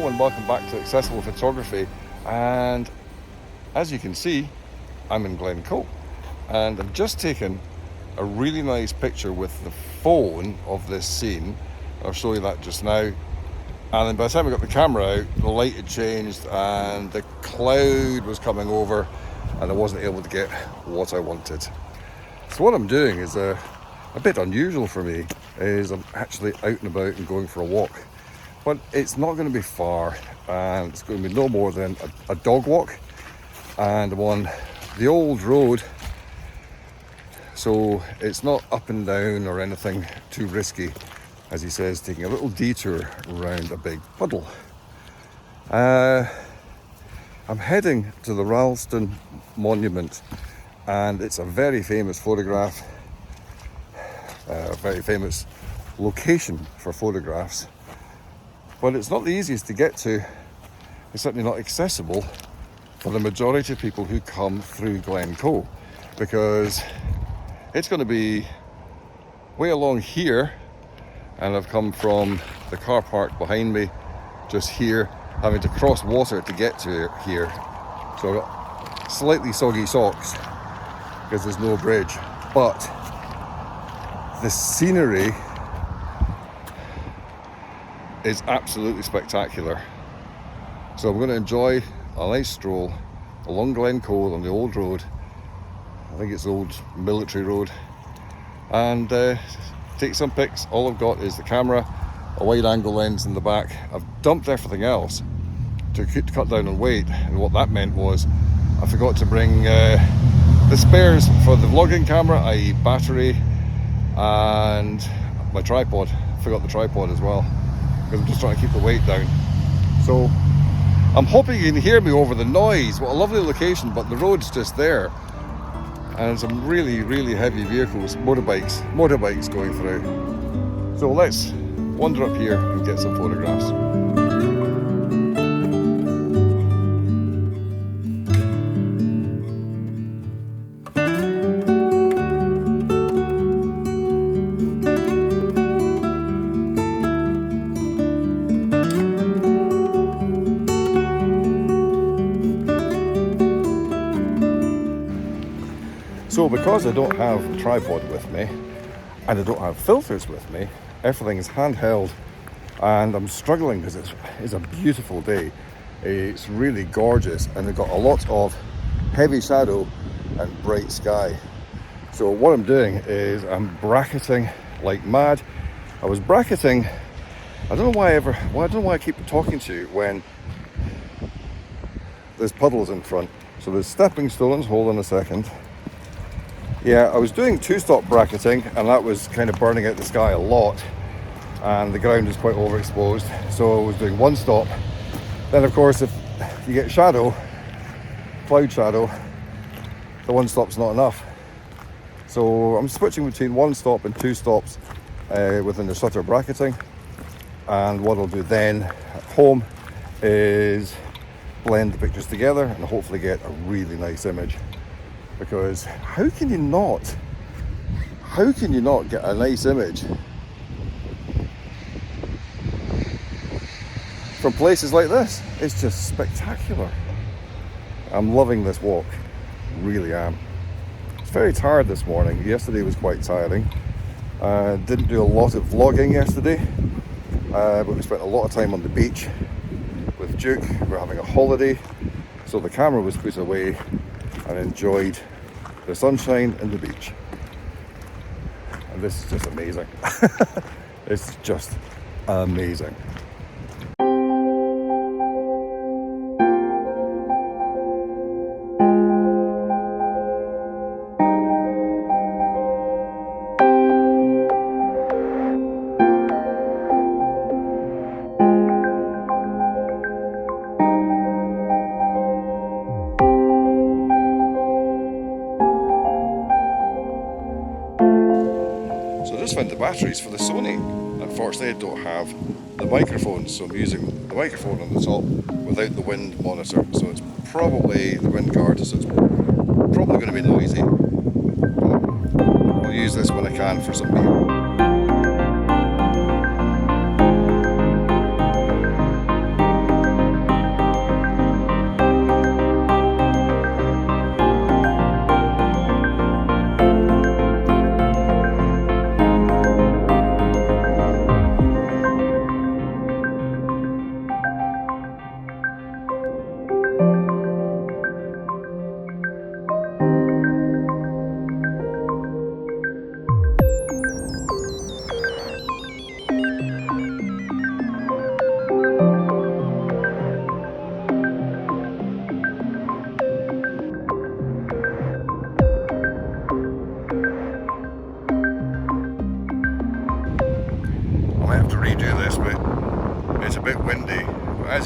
Hello and welcome back to Accessible Photography, and as you can see I'm in Glen Coe and I've just taken a really nice picture with the phone of this scene. I'll show you that just now, and then by the time I got the camera out the light had changed and the cloud was coming over and I wasn't able to get what I wanted. So what I'm doing is a bit unusual for me, is I'm actually out and about and going for a walk. But it's not going to be far, and it's going to be no more than a dog walk, and I'm on the old road, so it's not up and down or anything too risky. As he says, taking a little detour around a big puddle. I'm heading to the Ralston Monument, and it's a very famous photograph, a very famous location for photographs. But it's not the easiest to get to. It's certainly not accessible for the majority of people who come through Glencoe, because it's going to be way along here, and I've come from the car park behind me just here, having to cross water to get to here. So I've got slightly soggy socks because there's no bridge, but the scenery is absolutely spectacular. So I'm going to enjoy a nice stroll along Glencoe on the old road. I think it's the old military road, and take some pics. All I've got is the camera, a wide angle lens in the back. I've dumped everything else to cut down on weight, and what that meant was I forgot to bring the spares for the vlogging camera, i.e. battery, and my tripod. I forgot the tripod as well, because I'm just trying to keep the weight down. So I'm hoping you can hear me over the noise. What a lovely location, but the road's just there, and some really heavy vehicles, motorbikes going through. So let's wander up here and get some photographs. So because I don't have a tripod with me and I don't have filters with me, everything is handheld, and I'm struggling because it's a beautiful day. It's really gorgeous, and they've got a lot of heavy shadow and bright sky. So what I'm doing is I'm bracketing like mad. I was bracketing, I don't know why I keep talking to you when there's puddles in front. So there's stepping stones, hold on a second. Yeah, I was doing two-stop bracketing, and that was kind of burning out the sky a lot, and the ground is quite overexposed, so I was doing one stop. Then of course if you get shadow, cloud shadow, the one stop's not enough. So I'm switching between one stop and two stops within the shutter bracketing, and what I'll do then at home is blend the pictures together and hopefully get a really nice image. Because how can you not get a nice image from places like this? It's just spectacular. I'm loving this walk, really am. It's very tired this morning. Yesterday was quite tiring. Didn't do a lot of vlogging yesterday, but we spent a lot of time on the beach with Duke. We're having a holiday, so the camera was put away and enjoyed the sunshine and the beach. And this is just amazing. It's just amazing. Found the batteries for the Sony. Unfortunately I don't have the microphone, so I'm using the microphone on the top without the wind monitor, so it's probably the wind guard, so it's probably going to be noisy, but I'll use this when I can for some B-roll.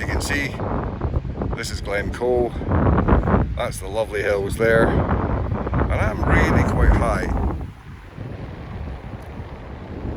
as you can see, this is Glen Coe. That's the lovely hills there, and I'm really quite high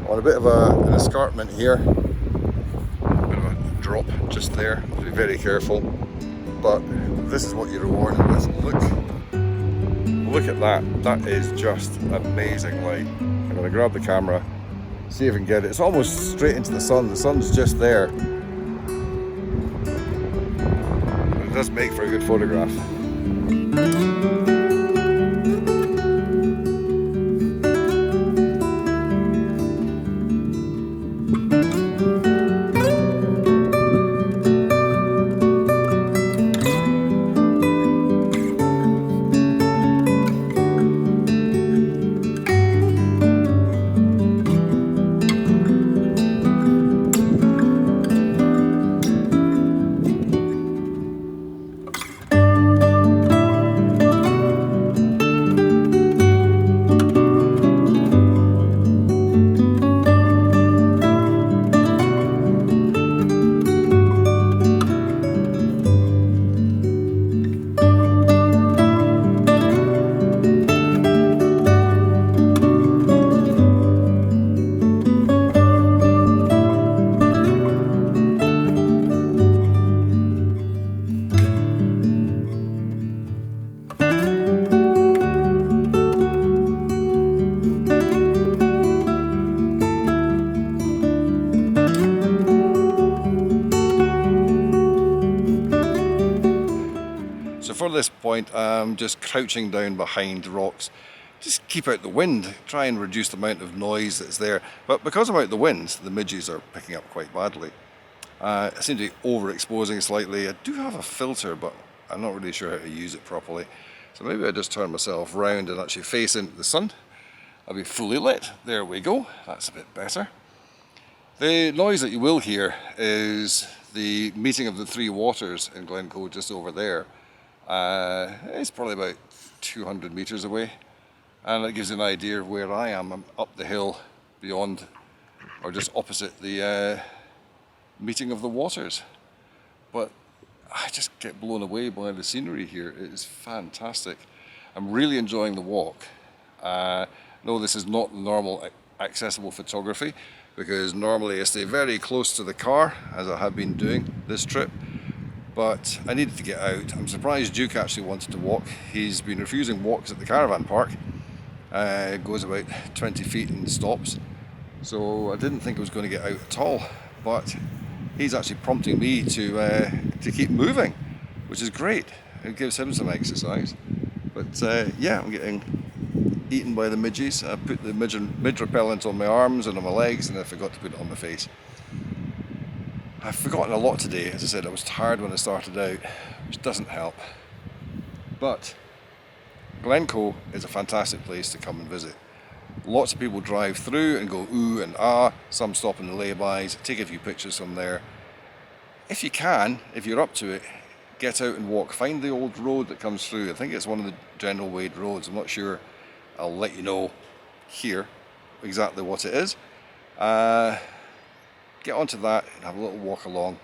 on a bit of an escarpment here, a bit of a drop just there. Be very careful, but this is what you're rewarded with. Look at that. That is just amazing light. I'm going to grab the camera, see if I can get it. It's almost straight into the sun. The sun's just there. But it does make for a good photograph. So for this point, I'm just crouching down behind rocks. Just keep out the wind, try and reduce the amount of noise that's there. But because I'm out the wind, the midges are picking up quite badly. I seem to be overexposing slightly. I do have a filter, but I'm not really sure how to use it properly. So maybe I just turn myself round and actually face into the sun. I'll be fully lit. There we go. That's a bit better. The noise that you will hear is the meeting of the three waters in Glencoe just over there. It's probably about 200 metres away, and that gives you an idea of where I am. I'm up the hill beyond, or just opposite the meeting of the waters. But I just get blown away by the scenery here. It is fantastic. I'm really enjoying the walk. No, this is not normal accessible photography, because normally I stay very close to the car, as I have been doing this trip. But I needed to get out. I'm surprised Duke actually wanted to walk. He's been refusing walks at the caravan park. It goes about 20 feet and stops. So I didn't think I was going to get out at all. But he's actually prompting me to keep moving, which is great. It gives him some exercise. But yeah, I'm getting eaten by the midges. I put the midge repellent on my arms and on my legs, and I forgot to put it on my face. I've forgotten a lot today. As I said, I was tired when I started out, which doesn't help. But Glencoe is a fantastic place to come and visit. Lots of people drive through and go ooh and ah. Some stop in the laybys, take a few pictures from there. If you can, if you're up to it, get out and walk. Find the old road that comes through. I think it's one of the general wade roads. I'm not sure. I'll let you know here exactly what it is. Get onto that and have a little walk along,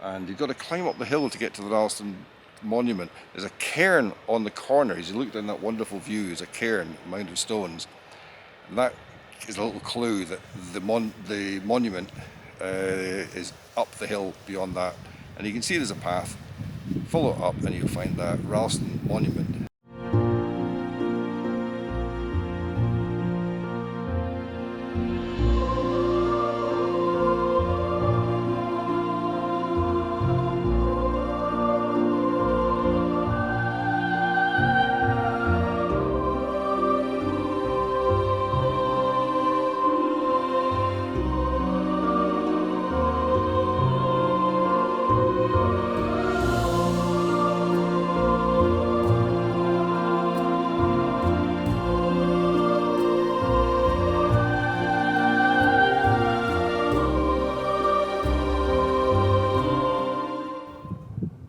and you've got to climb up the hill to get to the Ralston monument. There's a cairn on the corner. As you look down that wonderful view, there's a cairn, a mound of stones, and that is a little clue that the monument is up the hill beyond that, and you can see there's a path. Follow it up and you'll find that Ralston monument.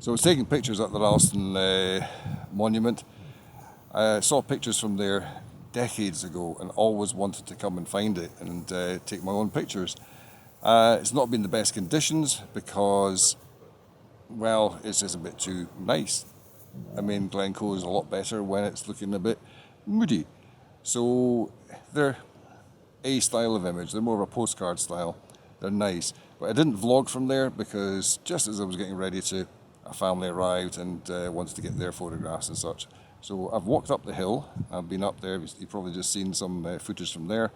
So I was taking pictures at the Ralston monument. I saw pictures from there decades ago and always wanted to come and find it and take my own pictures. It's not been the best conditions because well, it's just a bit too nice. I mean, Glencoe is a lot better when it's looking a bit moody. So they're a style of image. They're more of a postcard style. They're nice. But I didn't vlog from there because just as I was getting ready to, a family arrived and wanted to get their photographs and such. So I've walked up the hill. I've been up there. You've probably just seen some footage from there.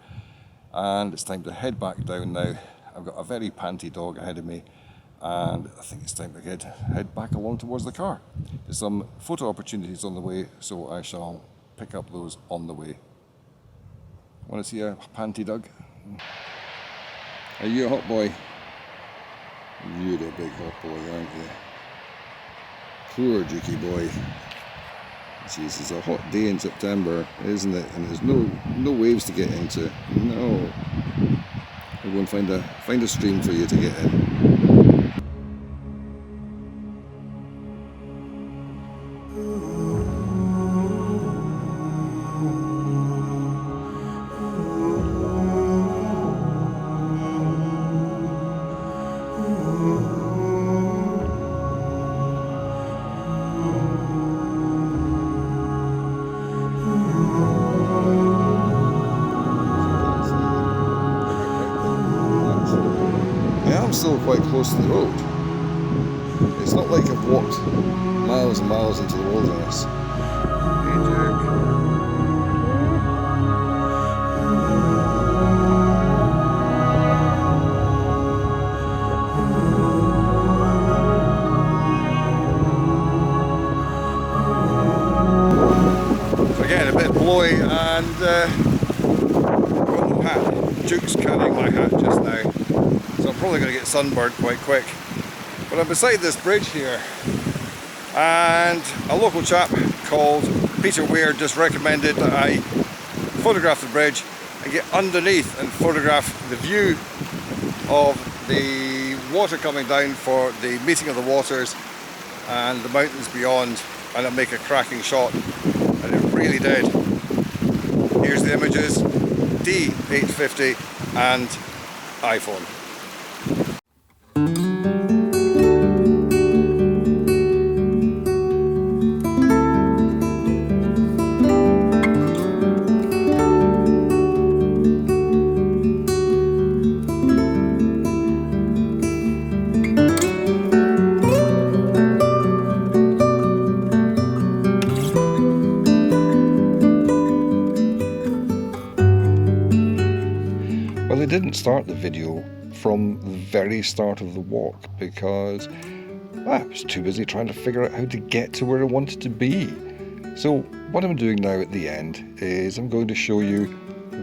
And it's time to head back down now. I've got a very panty dog ahead of me, and I think it's time to head back along towards the car. There's some photo opportunities on the way, so I shall pick up those on the way. Want to see a panty dog? Are you a hot boy? You're a big hot boy, aren't you? Poor Dookie boy. Jeez, it's a hot day in September, isn't it? And there's no waves to get into. No. We'll go and find a stream for you to get in. Still quite close to the road. It's not like I've walked miles and miles into the wilderness. Hey, Jack. So again, a bit blowy and got the hat. Duke's carrying my hat just now. So I'm probably going to get sunburned quite quick. But I'm beside this bridge here, and a local chap called Peter Weir just recommended that I photograph the bridge and get underneath and photograph the view of the water coming down for the meeting of the waters and the mountains beyond, and it'll make a cracking shot. And it really did. Here's the images, D850 and iPhone. Well, I didn't start the video from the very start of the walk because I was too busy trying to figure out how to get to where I wanted to be. So what I'm doing now at the end is I'm going to show you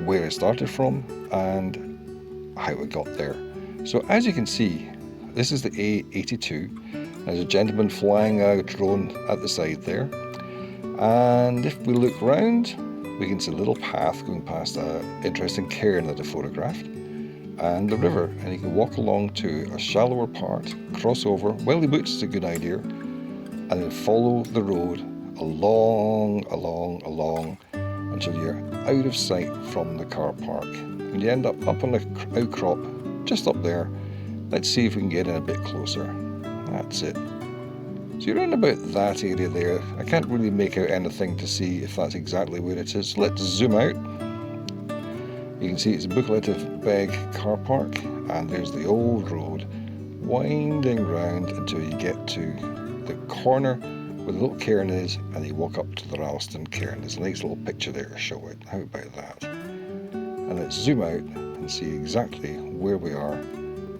where I started from and how I got there. So as you can see, this is the A82. There's a gentleman flying a drone at the side there. And if we look round, we can see a little path going past an interesting cairn that I photographed and the river, and you can walk along to a shallower part, cross over, welly boots is a good idea, and then follow the road along until you're out of sight from the car park. And you end up on the outcrop just up there. Let's see if we can get in a bit closer. That's it. So you're around about that area there. I can't really make out anything to see if that's exactly where it is. Let's zoom out. You can see it's Buccleuch of Beg car park, and there's the old road winding round until you get to the corner where the little cairn is, and you walk up to the Ralston Cairn. There's a nice little picture there to show it. How about that? And let's zoom out and see exactly where we are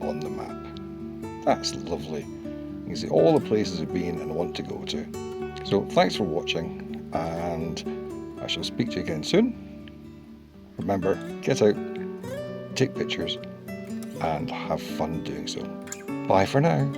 on the map. That's lovely. You can see all the places I've been and want to go to. So thanks for watching, and I shall speak to you again soon. Remember, get out, take pictures, and have fun doing so. Bye for now.